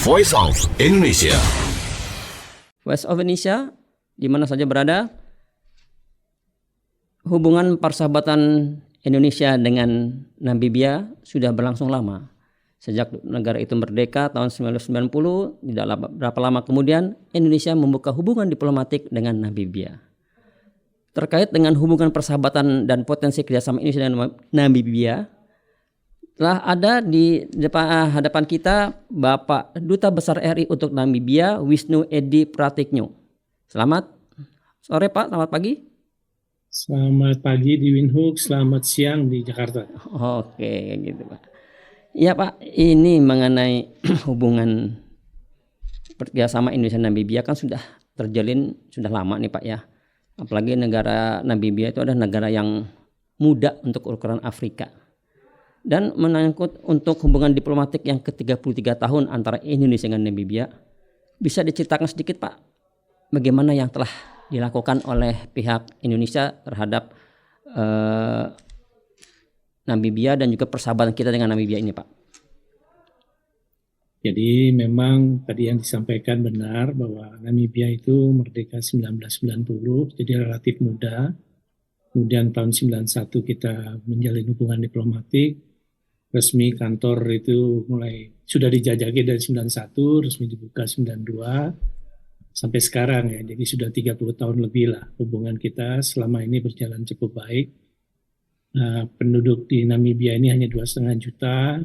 Voice of Indonesia. Voice of Indonesia, di mana saja berada, hubungan persahabatan Indonesia dengan Namibia sudah berlangsung lama. Sejak negara itu merdeka tahun 1990, tidak berapa lama kemudian Indonesia membuka hubungan diplomatik dengan Namibia. Terkait dengan hubungan persahabatan dan potensi kerjasama Indonesia dengan Namibia, telah ada di hadapan kita Bapak Duta Besar RI untuk Namibia, Wisnu Edi Pratikno. Selamat sore Pak, selamat pagi. Selamat pagi di Windhoek, selamat siang di Jakarta. Oke, gitu Pak. Ya Pak, ini mengenai hubungan kerjasama Indonesia dan Namibia kan sudah terjalin sudah lama nih Pak ya. Apalagi negara Namibia itu adalah negara yang muda untuk ukuran Afrika. Dan menyangkut untuk hubungan diplomatik yang ke-33 tahun antara Indonesia dengan Namibia, bisa diceritakan sedikit Pak, bagaimana yang telah dilakukan oleh pihak Indonesia terhadap Namibia dan juga persahabatan kita dengan Namibia ini Pak? Jadi memang tadi yang disampaikan benar bahwa Namibia itu merdeka 1990, jadi relatif muda. Kemudian tahun 91 kita menjalin hubungan diplomatik. Resmi kantor itu mulai sudah dijajaki dari 91, resmi dibuka 92 sampai sekarang ya. Jadi sudah 30 tahun lebih lah hubungan kita selama ini berjalan cukup baik. Penduduk di Namibia ini hanya 2,5 juta.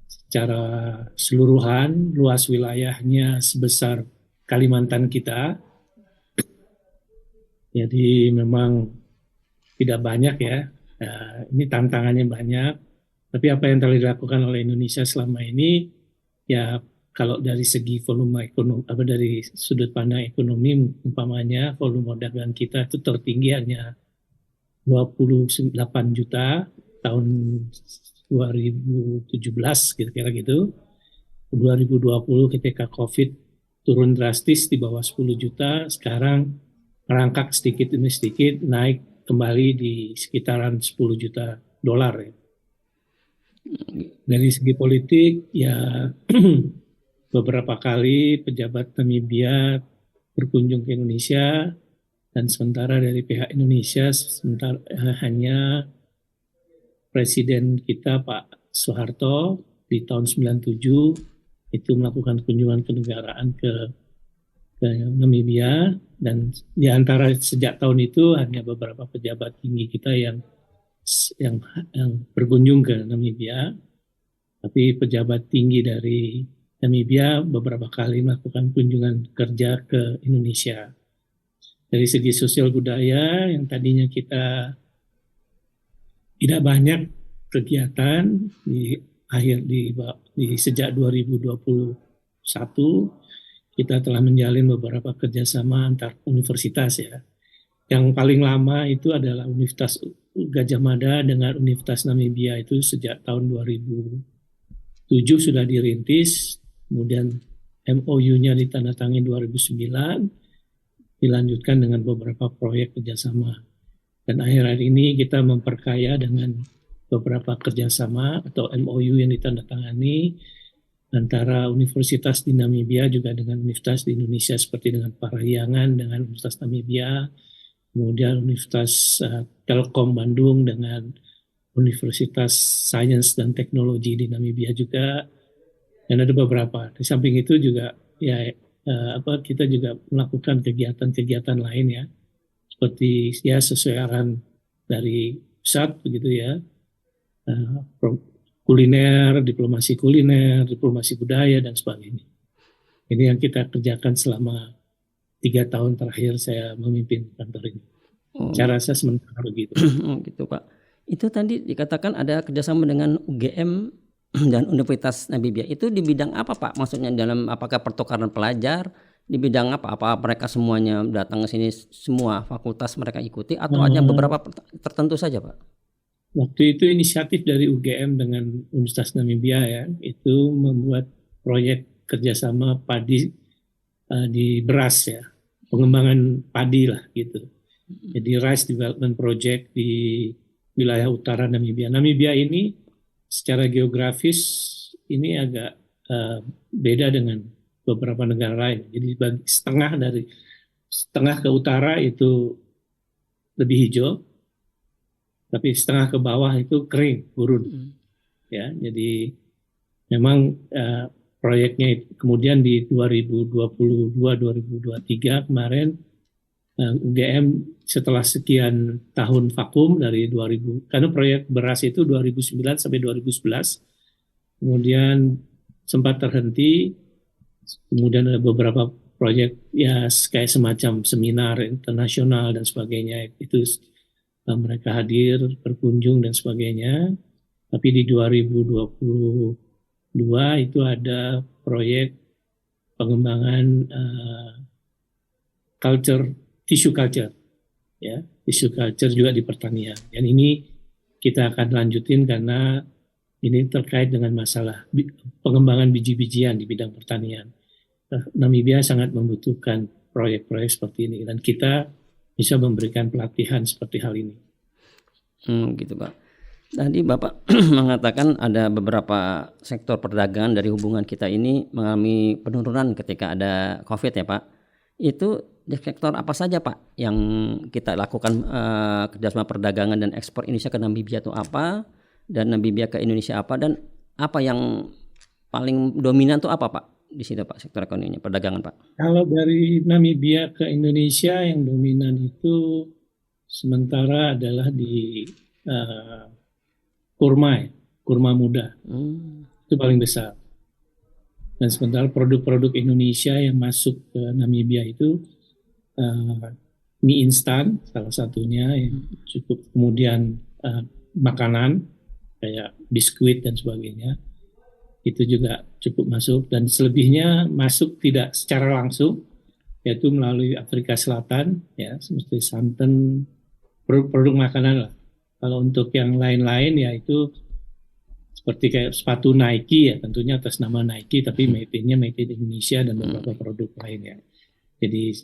Secara keseluruhan luas wilayahnya sebesar Kalimantan kita. Jadi memang tidak banyak ya. Ini tantangannya banyak. Tapi apa yang telah dilakukan oleh Indonesia selama ini, ya kalau dari segi volume ekonomi, dari sudut pandang ekonomi, umpamanya volume dagang kita itu tertinggi hanya 28 juta tahun 2017 kira-kira gitu. 2020 ketika COVID turun drastis di bawah 10 juta, sekarang merangkak sedikit demi sedikit naik kembali di sekitaran 10 juta dolar ya. Dari segi politik ya beberapa kali pejabat Namibia berkunjung ke Indonesia dan sementara dari pihak Indonesia hanya Presiden kita Pak Soeharto di tahun 97 itu melakukan kunjungan kenegaraan ke Namibia, dan di antara sejak tahun itu hanya beberapa pejabat tinggi kita yang berkunjung ke Namibia, tapi pejabat tinggi dari Namibia beberapa kali melakukan kunjungan kerja ke Indonesia. Dari segi sosial budaya yang tadinya kita tidak banyak kegiatan di sejak 2021 kita telah menjalin beberapa kerjasama antar universitas ya. Yang paling lama itu adalah Universitas Gadjah Mada dengan Universitas Namibia itu sejak tahun 2007 sudah dirintis, kemudian MOU-nya ditandatangani 2009, dilanjutkan dengan beberapa proyek kerjasama. Dan akhir-akhir ini kita memperkaya dengan beberapa kerjasama atau MOU yang ditandatangani antara universitas di Namibia juga dengan universitas di Indonesia seperti dengan Parahyangan dengan Universitas Namibia, kemudian Universitas Telkom Bandung dengan Universitas Sains dan Teknologi di Namibia juga, dan ada beberapa. Di samping itu juga ya kita juga melakukan kegiatan-kegiatan lain ya, seperti ya sesuai arahan dari pusat begitu ya, kuliner, diplomasi budaya dan sebagainya. Ini yang kita kerjakan selama 3 tahun terakhir saya memimpin kantor ini. Cara saya sementara begitu. Gitu Pak. Itu tadi dikatakan ada kerjasama dengan UGM dan Universitas Namibia. Itu di bidang apa Pak? Maksudnya dalam apakah pertukaran pelajar? Di bidang apa? Apa mereka semuanya datang ke sini, semua fakultas mereka ikuti atau hanya beberapa tertentu saja Pak? Waktu itu inisiatif dari UGM dengan Universitas Namibia ya, itu membuat proyek kerjasama padi di beras ya, pengembangan padi lah gitu. Jadi Rice Development Project di wilayah utara Namibia. Namibia ini secara geografis ini agak beda dengan beberapa negara lain. Jadi setengah ke utara itu lebih hijau, tapi setengah ke bawah itu kering, gurun. Ya, jadi memang proyeknya kemudian di 2022-2023 kemarin UGM setelah sekian tahun vakum dari 2000, karena proyek beras itu 2009 sampai 2011, kemudian sempat terhenti, kemudian ada beberapa proyek ya kayak semacam seminar internasional dan sebagainya, itu mereka hadir, berkunjung dan sebagainya. Tapi di 2022 itu ada proyek pengembangan tissue culture, ya, tissue culture juga di pertanian. Dan ini kita akan lanjutin karena ini terkait dengan masalah pengembangan biji-bijian di bidang pertanian. Namibia sangat membutuhkan proyek-proyek seperti ini dan kita bisa memberikan pelatihan seperti hal ini. Gitu Pak. Tadi Bapak mengatakan ada beberapa sektor perdagangan dari hubungan kita ini mengalami penurunan ketika ada COVID ya Pak. Itu sektor apa saja Pak yang kita lakukan kerjasama perdagangan dan ekspor Indonesia ke Namibia itu apa, dan Namibia ke Indonesia apa, dan apa yang paling dominan itu apa Pak di situ Pak, sektor ekonominya perdagangan Pak? Kalau dari Namibia ke Indonesia yang dominan itu sementara adalah di kurma muda, itu paling besar. Dan sementara produk-produk Indonesia yang masuk ke Namibia itu mie instan salah satunya yang cukup, kemudian makanan kayak biskuit dan sebagainya itu juga cukup masuk, dan selebihnya masuk tidak secara langsung yaitu melalui Afrika Selatan ya, seperti santan, produk makanan lah. Kalau untuk yang lain-lain ya itu seperti kayak sepatu Nike ya, tentunya atas nama Nike tapi made in Indonesia dan beberapa produk lainnya. Jadi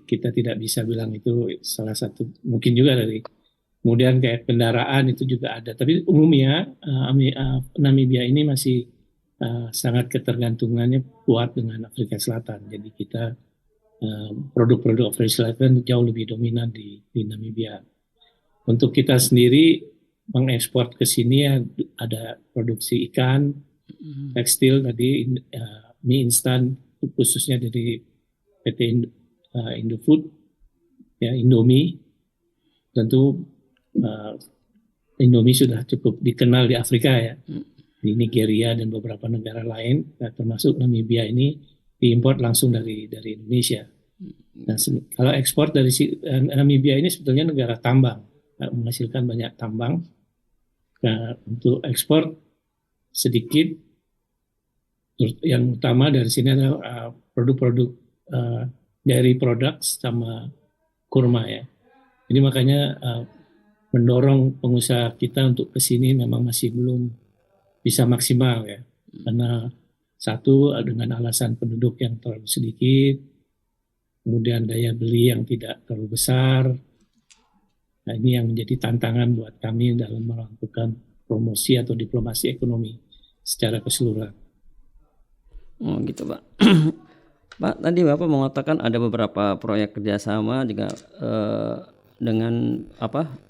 kita tidak bisa bilang itu salah satu, mungkin juga dari, kemudian kayak kendaraan itu juga ada. Tapi umumnya Namibia ini masih sangat ketergantungannya kuat dengan Afrika Selatan. Jadi kita produk-produk Afrika Selatan jauh lebih dominan di Namibia. Untuk kita sendiri mengekspor ke sini ya ada produksi ikan, tekstil tadi, mie instan khususnya dari PT Indofood, ya Indomie. Tentu Indomie sudah cukup dikenal di Afrika ya, di Nigeria dan beberapa negara lain, termasuk Namibia ini diimpor langsung dari Indonesia. Nah, kalau ekspor dari Namibia ini sebetulnya negara tambang, menghasilkan banyak tambang. Nah, untuk ekspor sedikit, yang utama dari sini adalah produk-produk dairy products sama kurma ya. Jadi makanya mendorong pengusaha kita untuk ke sini memang masih belum bisa maksimal ya. Karena satu, dengan alasan penduduk yang terlalu sedikit, kemudian daya beli yang tidak terlalu besar. Nah, ini yang menjadi tantangan buat kami dalam melakukan promosi atau diplomasi ekonomi secara keseluruhan. Oh gitu Pak. Pak, tadi Bapak mengatakan ada beberapa proyek kerjasama juga dengan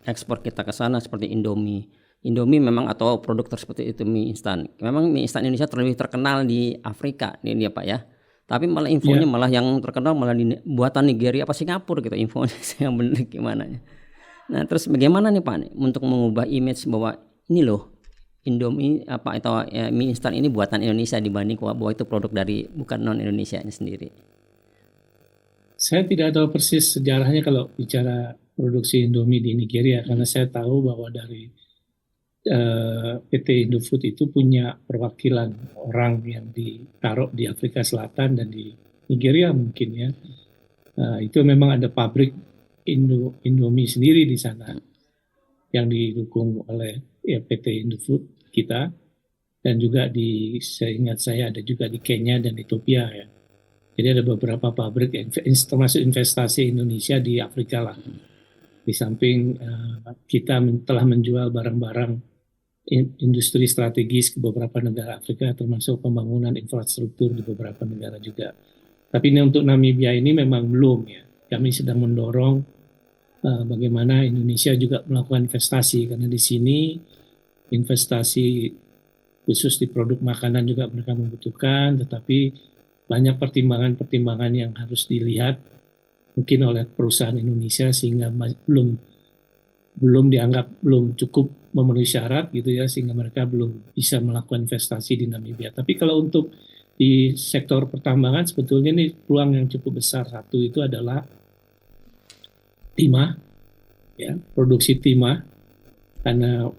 ekspor kita ke sana seperti Indomie. Indomie memang atau produk seperti itu mie instan. Memang mie instan Indonesia terlebih terkenal di Afrika ini ya Pak ya. Tapi malah infonya malah yang terkenal malah di buatan Nigeria apa Singapura gitu infonya, yang benar gimana ya. Nah terus bagaimana nih Pak untuk mengubah image bahwa ini loh Indomie atau mie instan ini buatan Indonesia dibanding bahwa itu produk dari bukan non Indonesia ini sendiri. Saya tidak tahu persis sejarahnya kalau bicara produksi Indomie di Nigeria, karena saya tahu bahwa dari PT Indofood itu punya perwakilan orang yang ditaruh di Afrika Selatan dan di Nigeria mungkin ya. Itu memang ada pabrik Indomie sendiri di sana yang didukung oleh PT Indofood kita, dan juga seingat saya ada juga di Kenya dan Ethiopia ya. Jadi ada beberapa pabrik termasuk investasi Indonesia di Afrika lah. Di samping kita telah menjual barang-barang industri strategis ke beberapa negara Afrika, termasuk pembangunan infrastruktur di beberapa negara juga. Tapi ini untuk Namibia ini memang belum ya. Kami sedang mendorong bagaimana Indonesia juga melakukan investasi, karena di sini investasi khusus di produk makanan juga mereka membutuhkan, tetapi banyak pertimbangan-pertimbangan yang harus dilihat mungkin oleh perusahaan Indonesia sehingga belum dianggap belum cukup memenuhi syarat gitu ya, sehingga mereka belum bisa melakukan investasi di Namibia. Tapi kalau untuk di sektor pertambangan sebetulnya ini peluang yang cukup besar. Satu itu adalah timah, ya, produksi timah, karena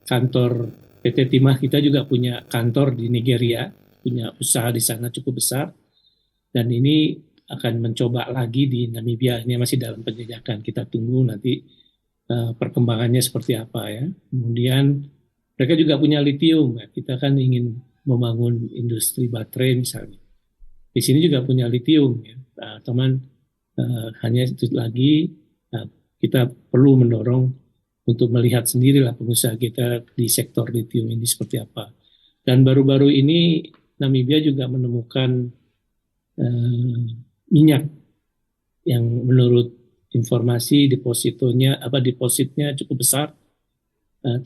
kantor PT Timah kita juga punya kantor di Nigeria, punya usaha di sana cukup besar, dan ini akan mencoba lagi di Namibia. Ini masih dalam penjajakan, kita tunggu nanti perkembangannya seperti apa ya. Kemudian mereka juga punya lithium, ya. Kita kan ingin membangun industri baterai misalnya. Di sini juga punya lithium, ya. Teman, hanya itu lagi kita perlu mendorong untuk melihat sendirilah pengusaha kita di sektor lithium ini seperti apa. Dan baru-baru ini Namibia juga menemukan minyak yang menurut informasi depositnya cukup besar,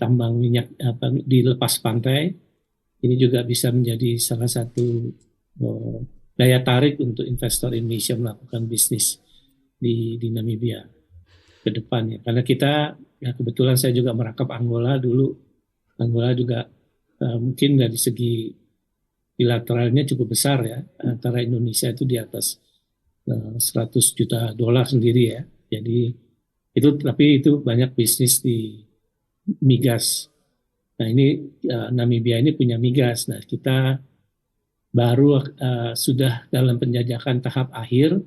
tambang minyak di lepas pantai. Ini juga bisa menjadi salah satu daya tarik untuk investor Indonesia melakukan bisnis di Namibia ke depannya. Karena kita, ya kebetulan saya juga merangkap Angola dulu. Angola juga mungkin dari segi bilateralnya cukup besar ya. Antara Indonesia itu di atas 100 juta dolar sendiri ya. Jadi tapi itu banyak bisnis di migas. Nah ini Namibia ini punya migas. Nah kita baru sudah dalam penjajakan tahap akhir,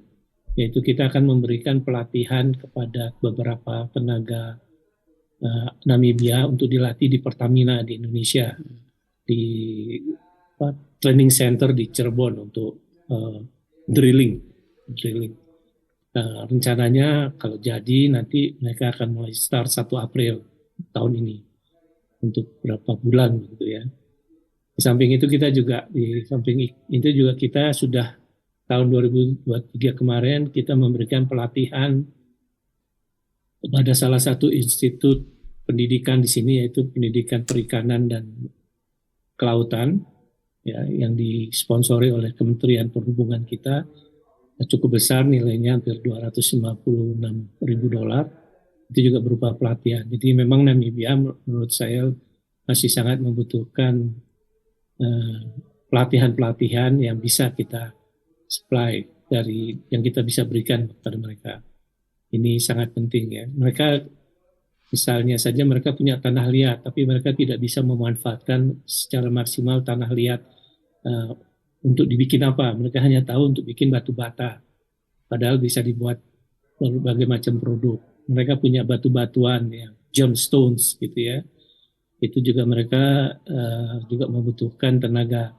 yaitu kita akan memberikan pelatihan kepada beberapa tenaga Namibia untuk dilatih di Pertamina di Indonesia, di training center di Cirebon untuk drilling. Rencananya kalau jadi nanti mereka akan mulai start 1 April tahun ini untuk berapa bulan gitu ya. Di samping itu kita sudah tahun 2023 kemarin kita memberikan pelatihan pada salah satu institut pendidikan di sini, yaitu pendidikan perikanan dan kelautan ya, yang disponsori oleh Kementerian Perhubungan kita. Cukup besar, nilainya hampir 256.000 dolar. Itu juga berupa pelatihan. Jadi memang Namibia menurut saya masih sangat membutuhkan pelatihan-pelatihan yang bisa kita supply dari yang kita bisa berikan kepada mereka. Ini sangat penting ya. Mereka misalnya saja mereka punya tanah liat, tapi mereka tidak bisa memanfaatkan secara maksimal tanah liat untuk dibikin apa. Mereka hanya tahu untuk bikin batu bata, padahal bisa dibuat berbagai macam produk. Mereka punya batu-batuan yang gemstones gitu ya. Itu juga mereka juga membutuhkan tenaga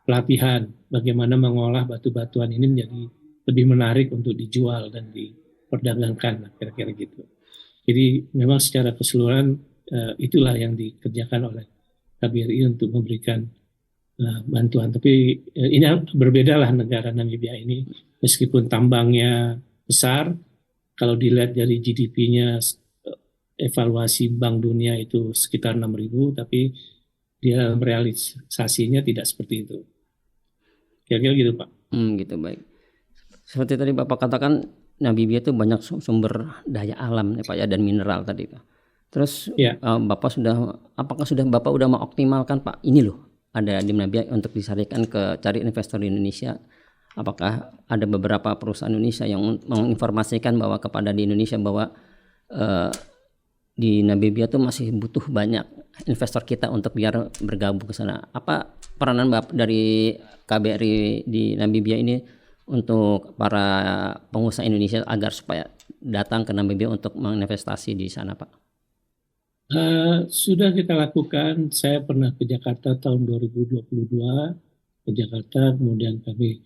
pelatihan bagaimana mengolah batu-batuan ini menjadi lebih menarik untuk dijual dan diperdagangkan, kira-kira gitu. Jadi memang secara keseluruhan itulah yang dikerjakan oleh KBRI untuk memberikan bantuan. Tapi ini berbeda lah negara Namibia ini, meskipun tambangnya besar, kalau dilihat dari GDP-nya evaluasi Bank Dunia itu sekitar 6.000, tapi di dalam realisasinya tidak seperti itu. Kira-kira gitu Pak. Gitu, baik. Seperti tadi Bapak katakan, Namibia itu banyak sumber daya alam ya Pak ya, dan mineral tadi Pak. Terus ya. Apakah Bapak sudah mengoptimalkan Pak, ini loh ada di Namibia untuk disarikan ke cari investor di Indonesia? Apakah ada beberapa perusahaan Indonesia yang menginformasikan bahwa kepada di Indonesia bahwa di Namibia tuh masih butuh banyak investor kita untuk biar bergabung ke sana? Apa peranan Bapak dari KBRI di Namibia ini untuk para pengusaha Indonesia agar supaya datang ke Namibia untuk menginvestasi di sana Pak? Sudah kita lakukan. Saya pernah ke Jakarta tahun 2022 ke Jakarta, kemudian kami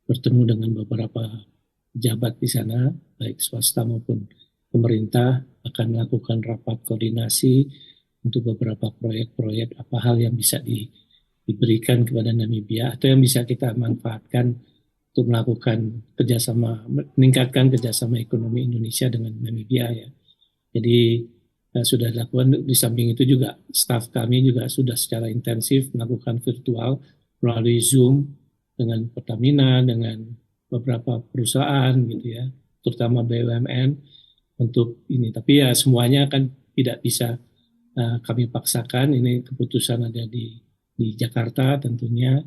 bertemu dengan beberapa pejabat di sana, baik swasta maupun pemerintah, akan melakukan rapat koordinasi untuk beberapa proyek-proyek apa hal yang bisa diberikan kepada Namibia atau yang bisa kita manfaatkan untuk melakukan kerjasama, meningkatkan kerjasama ekonomi Indonesia dengan Namibia ya. Jadi sudah dilakukan. Di samping itu juga staf kami juga sudah secara intensif melakukan virtual melalui Zoom dengan Pertamina, dengan beberapa perusahaan gitu ya, terutama BUMN untuk ini. Tapi ya semuanya kan tidak bisa kami paksakan. Ini keputusan ada di Jakarta tentunya,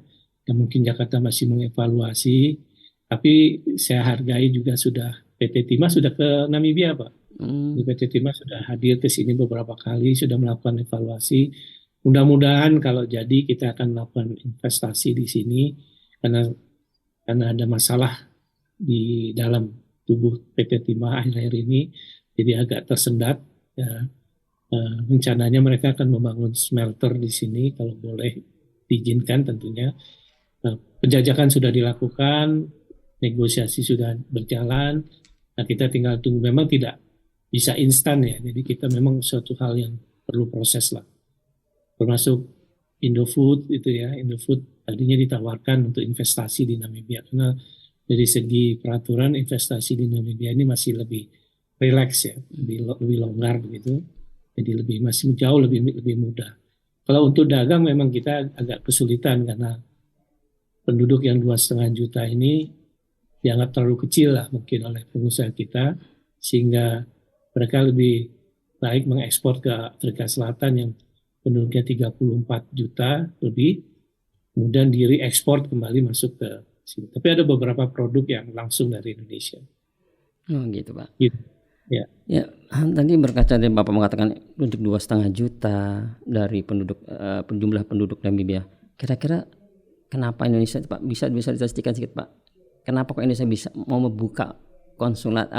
dan mungkin Jakarta masih mengevaluasi. Tapi saya hargai juga sudah PT Timah sudah ke Namibia, Pak. PT Timah sudah hadir ke sini beberapa kali, sudah melakukan evaluasi. Mudah-mudahan kalau jadi kita akan melakukan investasi di sini karena ada masalah di dalam tubuh PT Timah akhir-akhir ini, jadi agak tersendat. Ya. Rencananya mereka akan membangun smelter di sini kalau boleh diizinkan tentunya. Penjajakan sudah dilakukan, negosiasi sudah berjalan. Nah, kita tinggal tunggu. Memang tidak bisa instan ya, jadi kita memang suatu hal yang perlu proses lah. Termasuk Indofood itu ya, Indofood tadinya ditawarkan untuk investasi di Namibia karena dari segi peraturan investasi di Namibia ini masih lebih rileks ya, lebih longgar begitu, jadi masih jauh lebih mudah. Kalau untuk dagang memang kita agak kesulitan karena penduduk yang 2,5 juta ini dianggap terlalu kecil lah mungkin oleh pengusaha kita, sehingga mereka lebih baik mengekspor ke Afrika Selatan yang penduduknya 34 juta lebih, kemudian diekspor kembali masuk ke sini. Tapi ada beberapa produk yang langsung dari Indonesia. Oh gitu Pak. Gitu. Ya. Ya, tadi berkaca dari Bapak mengatakan untuk 2,5 juta dari jumlah penduduk Namibia. Kira-kira kenapa Indonesia, Pak, bisa disastikan sedikit Pak? Kenapa kok Indonesia bisa mau membuka konsulat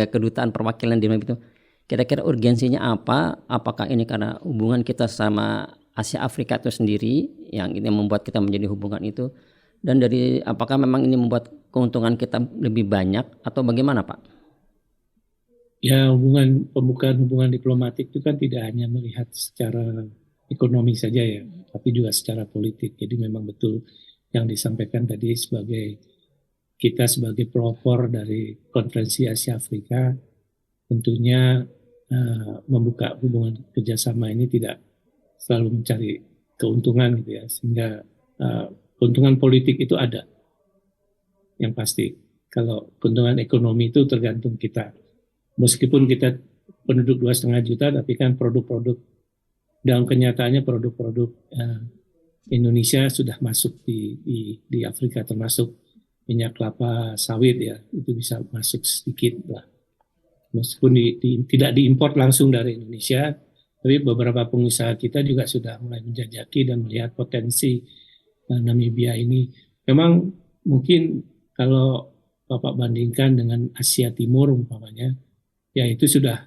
kedutaan perwakilan di Namibia itu? Kira-kira urgensinya apa? Apakah ini karena hubungan kita sama Asia Afrika itu sendiri yang ini membuat kita menjadi hubungan itu? Dan apakah memang ini membuat keuntungan kita lebih banyak atau bagaimana Pak? Ya, pembukaan hubungan diplomatik itu kan tidak hanya melihat secara ekonomi saja ya, tapi juga secara politik. Jadi memang betul yang disampaikan tadi kita sebagai pelopor dari Konferensi Asia Afrika tentunya membuka hubungan kerjasama ini tidak selalu mencari keuntungan gitu ya, sehingga keuntungan politik itu ada yang pasti. Kalau keuntungan ekonomi itu tergantung kita. Meskipun kita penduduk 2,5 juta, tapi kan produk-produk dalam kenyataannya produk-produk Indonesia sudah masuk di Afrika, termasuk minyak kelapa sawit ya, itu bisa masuk sedikit lah. Meskipun tidak diimpor langsung dari Indonesia, tapi beberapa pengusaha kita juga sudah mulai menjajaki dan melihat potensi Namibia ini. Memang mungkin kalau Bapak bandingkan dengan Asia Timur umpamanya, ya itu sudah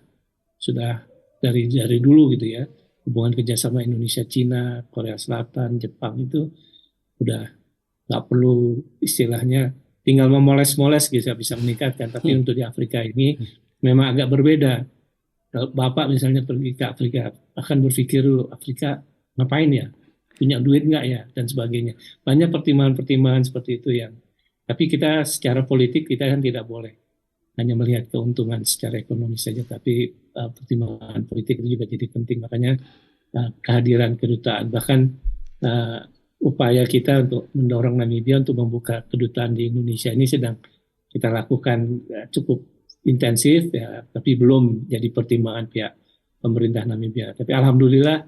dari dulu gitu ya, hubungan kerjasama Indonesia, Cina, Korea Selatan, Jepang itu udah nggak perlu istilahnya tinggal memoles-moles bisa meningkatkan. Tapi untuk di Afrika ini memang agak berbeda. Kalau Bapak misalnya pergi ke Afrika, akan berpikir dulu, Afrika ngapain ya? Punya duit nggak ya? Dan sebagainya. Banyak pertimbangan-pertimbangan seperti itu yang. Tapi kita secara politik kita kan tidak boleh hanya melihat keuntungan secara ekonomi saja, tapi pertimbangan politik itu juga jadi penting. Makanya kehadiran kedutaan, bahkan upaya kita untuk mendorong Namibia untuk membuka kedutaan di Indonesia ini sedang kita lakukan cukup intensif ya, tapi belum jadi pertimbangan pihak pemerintah Namibia. Tapi alhamdulillah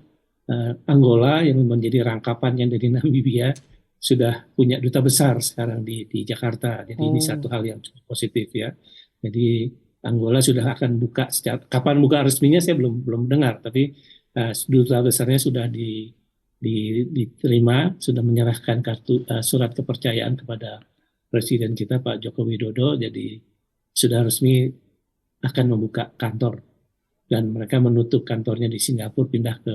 Angola yang menjadi rangkapannya dari Namibia sudah punya duta besar sekarang di Jakarta. Jadi ini satu hal yang cukup positif ya. Jadi Angola sudah akan buka kapan buka resminya saya belum dengar, tapi duta besarnya sudah diterima, sudah menyerahkan surat kepercayaan kepada Presiden kita Pak Joko Widodo. Jadi sudah resmi akan membuka kantor dan mereka menutup kantornya di Singapura, pindah ke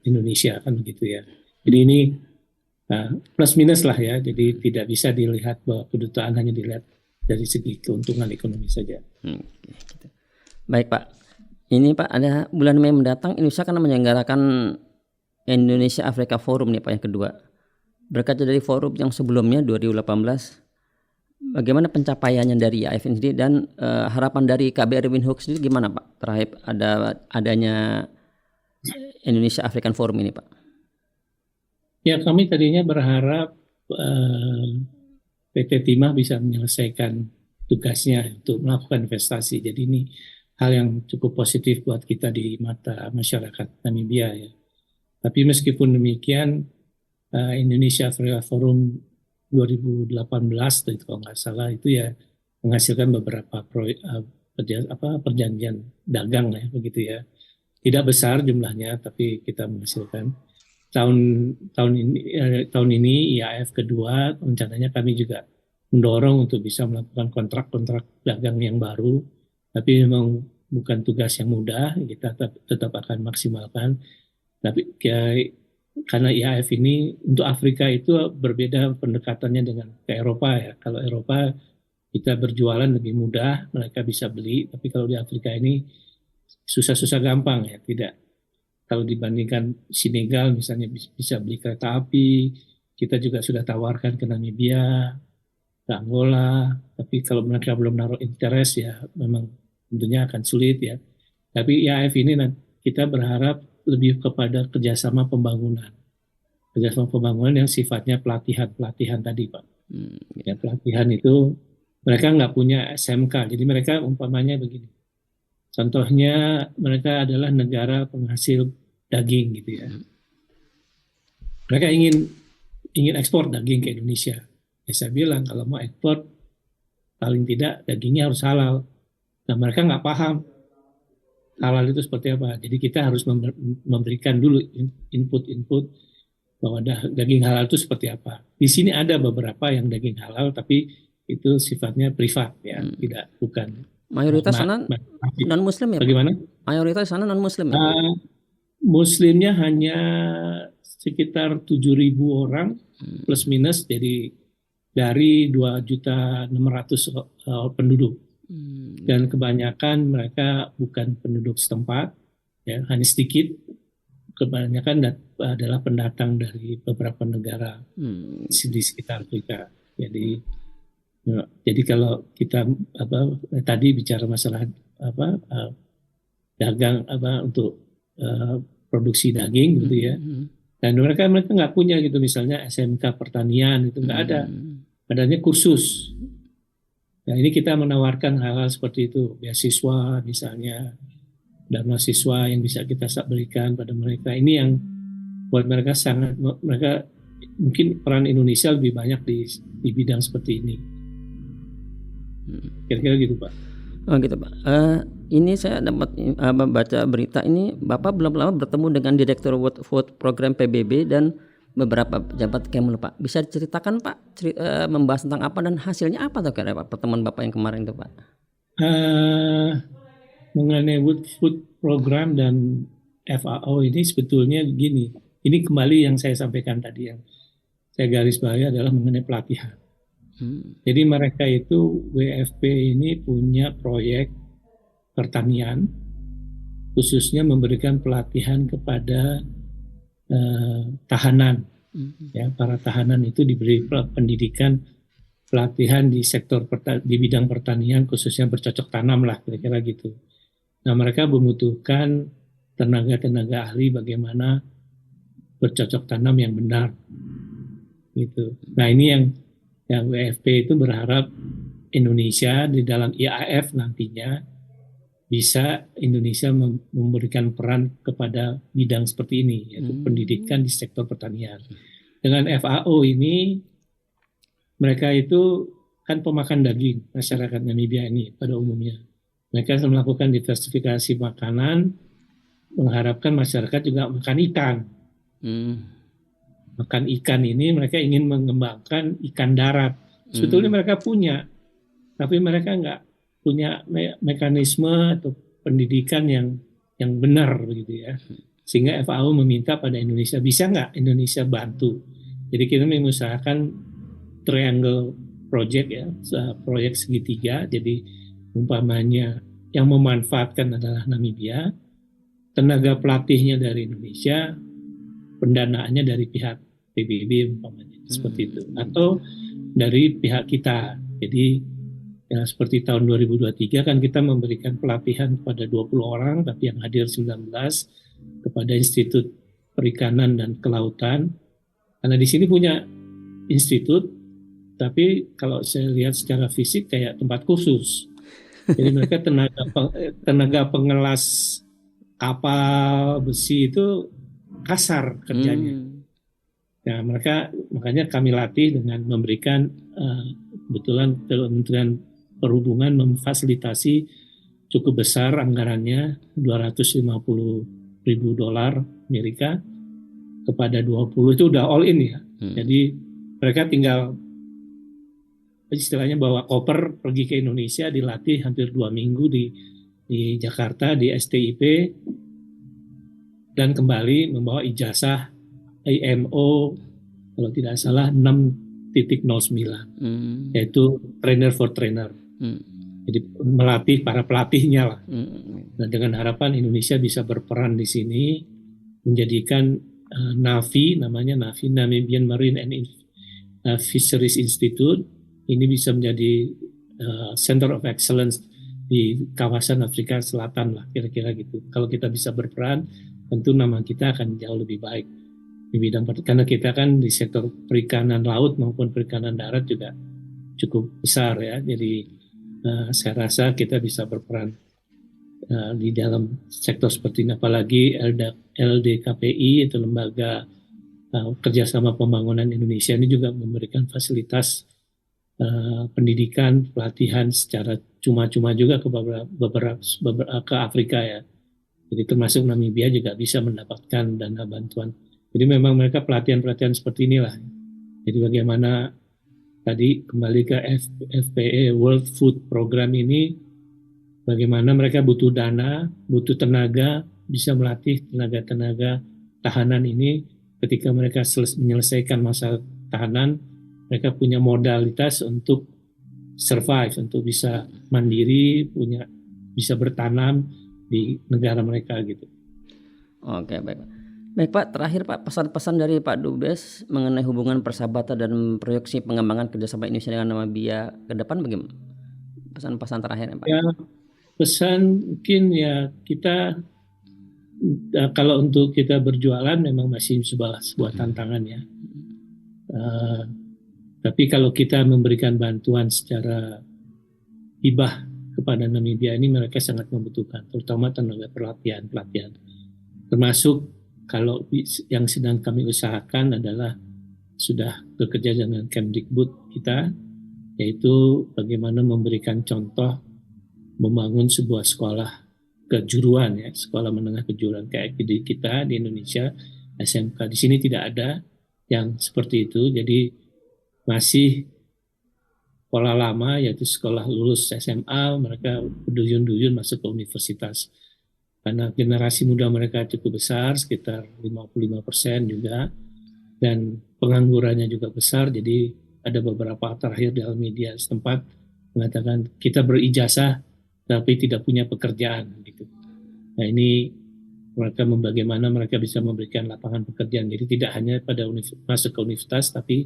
Indonesia kan begitu ya. Jadi ini plus minus lah ya. Jadi tidak bisa dilihat bahwa kedutaan hanya dilihat dari segi keuntungan ekonomi saja. Gitu. Baik Pak, Ini Pak, ada bulan Mei mendatang Indonesia akan menyelenggarakan Indonesia Afrika Forum nih Pak yang kedua. Berkaca dari forum yang sebelumnya 2018, bagaimana pencapaiannya dari IAF ini sendiri dan harapan dari KBRI Windhoek sendiri gimana Pak terhadap adanya Indonesia African Forum ini Pak? Ya, kami tadinya berharap PT Timah bisa menyelesaikan tugasnya untuk melakukan investasi. Jadi ini hal yang cukup positif buat kita di mata masyarakat Namibia ya. Tapi meskipun demikian, Indonesia Afrika Forum 2018 itu kalau nggak salah itu ya menghasilkan beberapa perjanjian dagang ya begitu ya. Tidak besar jumlahnya, tapi kita menghasilkan. Tahun ini IAF kedua rencananya kami juga mendorong untuk bisa melakukan kontrak-kontrak dagang yang baru, tapi memang bukan tugas yang mudah, kita tetap akan maksimalkan. Tapi karena IAF ini untuk Afrika itu berbeda pendekatannya dengan ke Eropa ya. Kalau Eropa kita berjualan lebih mudah, mereka bisa beli, tapi kalau di Afrika ini susah-susah gampang ya, tidak. Kalau dibandingkan Senegal misalnya bisa beli kereta api, kita juga sudah tawarkan ke Namibia, ke Angola, tapi kalau mereka belum naruh interest ya memang tentunya akan sulit ya. Tapi IAF ini kita berharap lebih kepada kerjasama pembangunan. Kerjasama pembangunan yang sifatnya pelatihan tadi Pak. Ya, pelatihan itu mereka nggak punya SMK, jadi mereka umpamanya begini. Contohnya mereka adalah negara penghasil daging gitu ya. Mereka ingin ekspor daging ke Indonesia. Ya, saya bilang kalau mau ekspor paling tidak dagingnya harus halal. Nah mereka nggak paham halal itu seperti apa. Jadi kita harus memberikan dulu input bahwa daging halal itu seperti apa. Di sini ada beberapa yang daging halal tapi itu sifatnya privat ya, bukan. Mayoritas sana non Muslim ya? Bagaimana? Mayoritas sana non Muslim ya? Muslimnya hanya sekitar 7.000 orang plus minus, jadi dari 2.600.000 penduduk. Dan kebanyakan mereka bukan penduduk setempat, ya, hanya sedikit. Kebanyakan adalah pendatang dari beberapa negara di sekitar Afrika. Jadi kalau kita tadi bicara masalah dagang untuk produksi daging gitu ya, dan mereka nggak punya gitu misalnya SMK pertanian itu nggak ada, adanya kursus. Nah ini kita menawarkan hal-hal seperti itu, beasiswa misalnya, dan mahasiswa yang bisa kita berikan pada mereka. Ini yang buat mereka mereka mungkin peran Indonesia lebih banyak di bidang seperti ini. Kira-kira gitu Pak. Oh gitu Pak. Ini saya dapat baca berita ini Bapak belum lama bertemu dengan Direktur World Food Program PBB dan beberapa pejabat Kemlu Pak. Bisa diceritakan Pak membahas tentang apa dan hasilnya apa tuh kira Pak pertemuan Bapak yang kemarin itu Pak? Mengenai World Food Program dan FAO ini sebetulnya begini. Ini kembali yang saya sampaikan tadi, yang saya garis bawahi adalah mengenai pelatihan. Jadi mereka itu WFP ini punya proyek pertanian, khususnya memberikan pelatihan kepada tahanan. Ya, para tahanan itu diberi pendidikan pelatihan di sektor di bidang pertanian, khususnya bercocok tanam lah kira-kira gitu. Nah mereka membutuhkan tenaga ahli bagaimana bercocok tanam yang benar, gitu. Nah ini yang WFP itu berharap Indonesia di dalam IAF nantinya bisa Indonesia memberikan peran kepada bidang seperti ini, yaitu pendidikan di sektor pertanian. Dengan FAO ini mereka itu kan pemakan daging masyarakat Namibia ini pada umumnya. Mereka melakukan diversifikasi makanan, mengharapkan masyarakat juga makan ikan. Makan ikan ini mereka ingin mengembangkan ikan darat. Sebetulnya mereka punya, tapi mereka nggak punya mekanisme atau pendidikan yang benar begitu ya. Sehingga FAO meminta pada Indonesia, bisa nggak Indonesia bantu? Jadi kita mengusahakan triangle project ya, proyek segitiga. Jadi umpamanya yang memanfaatkan adalah Namibia, tenaga pelatihnya dari Indonesia, pendanaannya dari pihak PBB umpamanya, seperti itu, atau dari pihak kita. Jadi ya, seperti tahun 2023 kan kita memberikan pelatihan kepada 20 orang, tapi yang hadir 19 kepada Institut Perikanan dan Kelautan. Karena di sini punya institut, tapi kalau saya lihat secara fisik kayak tempat khusus. Jadi mereka tenaga pengelas kapal besi itu kasar kerjanya. Nah, makanya kami latih dengan memberikan kebetulan Kementerian Perhubungan memfasilitasi cukup besar anggarannya $250 ribu Amerika kepada 20 itu udah all in ya. Jadi mereka tinggal istilahnya bawa koper pergi ke Indonesia, dilatih hampir 2 minggu di Jakarta di STIP, dan kembali membawa ijazah IMO kalau tidak salah 6.09, yaitu trainer for trainer. Jadi melatih para pelatihnya lah. Nah, dengan harapan Indonesia bisa berperan di sini menjadikan NAVI, namanya NAVI, Namibian Marine and Fisheries Institute, ini bisa menjadi Center of Excellence di kawasan Afrika Selatan lah, kira-kira gitu. Kalau kita bisa berperan, tentu nama kita akan jauh lebih baik di bidang karena kita kan di sektor perikanan laut maupun perikanan darat juga cukup besar ya. Jadi saya rasa kita bisa berperan di dalam sektor seperti ini, apalagi LDKPI itu lembaga kerjasama pembangunan Indonesia ini juga memberikan fasilitas pendidikan, pelatihan secara cuma-cuma juga ke beberapa ke Afrika ya. Jadi termasuk Namibia juga bisa mendapatkan dana bantuan. Jadi memang mereka pelatihan-pelatihan seperti inilah. Jadi bagaimana tadi kembali ke FPA World Food Program ini, bagaimana mereka butuh dana, butuh tenaga, bisa melatih tenaga-tenaga tahanan ini ketika mereka menyelesaikan masa tahanan, mereka punya modalitas untuk survive, untuk bisa mandiri, bisa bertanam di negara mereka gitu. Oke, baik. Baik Pak, terakhir Pak, pesan-pesan dari Pak Dubes mengenai hubungan persahabatan dan proyeksi pengembangan kerjasama Indonesia dengan Namibia ke depan bagaimana? Pesan-pesan terakhir Pak. Ya, pesan mungkin ya kita kalau untuk kita berjualan memang masih sebuah tantangan ya. Tapi kalau kita memberikan bantuan secara hibah kepada Namibia ini, mereka sangat membutuhkan, terutama tenaga pelatihan. Termasuk kalau yang sedang kami usahakan adalah sudah bekerja dengan Kemdikbud kita, yaitu bagaimana memberikan contoh membangun sebuah sekolah kejuruan ya, sekolah menengah kejuruan kayak di kita di Indonesia, SMK. Di sini tidak ada yang seperti itu, jadi masih pola lama yaitu sekolah lulus SMA mereka berduyun-duyun masuk ke universitas. Karena generasi muda mereka cukup besar, sekitar 55% juga, dan penganggurannya juga besar, jadi ada beberapa terakhir dalam media setempat mengatakan kita berijazah tapi tidak punya pekerjaan gitu. Nah ini mereka bagaimana mereka bisa memberikan lapangan pekerjaan, jadi tidak hanya pada masuk ke universitas tapi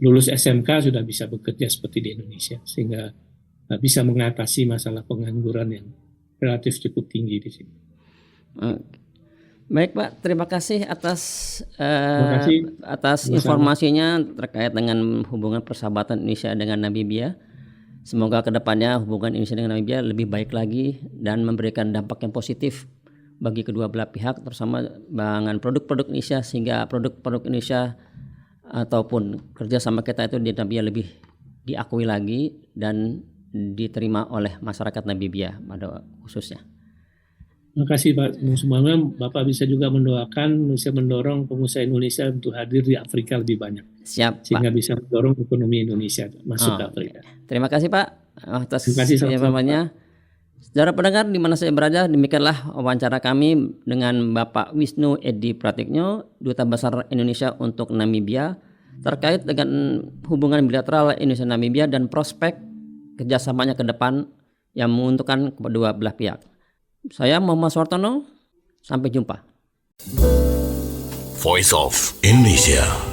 lulus SMK sudah bisa bekerja seperti di Indonesia, sehingga bisa mengatasi masalah pengangguran yang relatif cukup tinggi di sini. Baik Pak, terima kasih atas informasinya terkait dengan hubungan persahabatan Indonesia dengan Namibia. Semoga kedepannya hubungan Indonesia dengan Namibia lebih baik lagi dan memberikan dampak yang positif bagi kedua belah pihak, terutama dengan produk-produk Indonesia, sehingga produk-produk Indonesia ataupun kerjasama kita itu di Namibia lebih diakui lagi dan diterima oleh masyarakat Namibia pada khususnya. Terima kasih Pak. Semoga Bapak bisa juga mendoakan, bisa mendorong pengusaha Indonesia untuk hadir di Afrika lebih banyak. Siap, sehingga Pak. bisa mendorong ekonomi Indonesia masuk ke Afrika. Terima kasih Pak atas informasinya. Saudara pendengar di mana saya berada, demikianlah wawancara kami dengan Bapak Wisnu Edi Pratikno, Duta Besar Indonesia untuk Namibia, terkait dengan hubungan bilateral Indonesia-Namibia dan prospek kerjasamanya ke depan yang menguntungkan kedua belah pihak. Saya Muhammad Suwartono, sampai jumpa. Voice of Indonesia.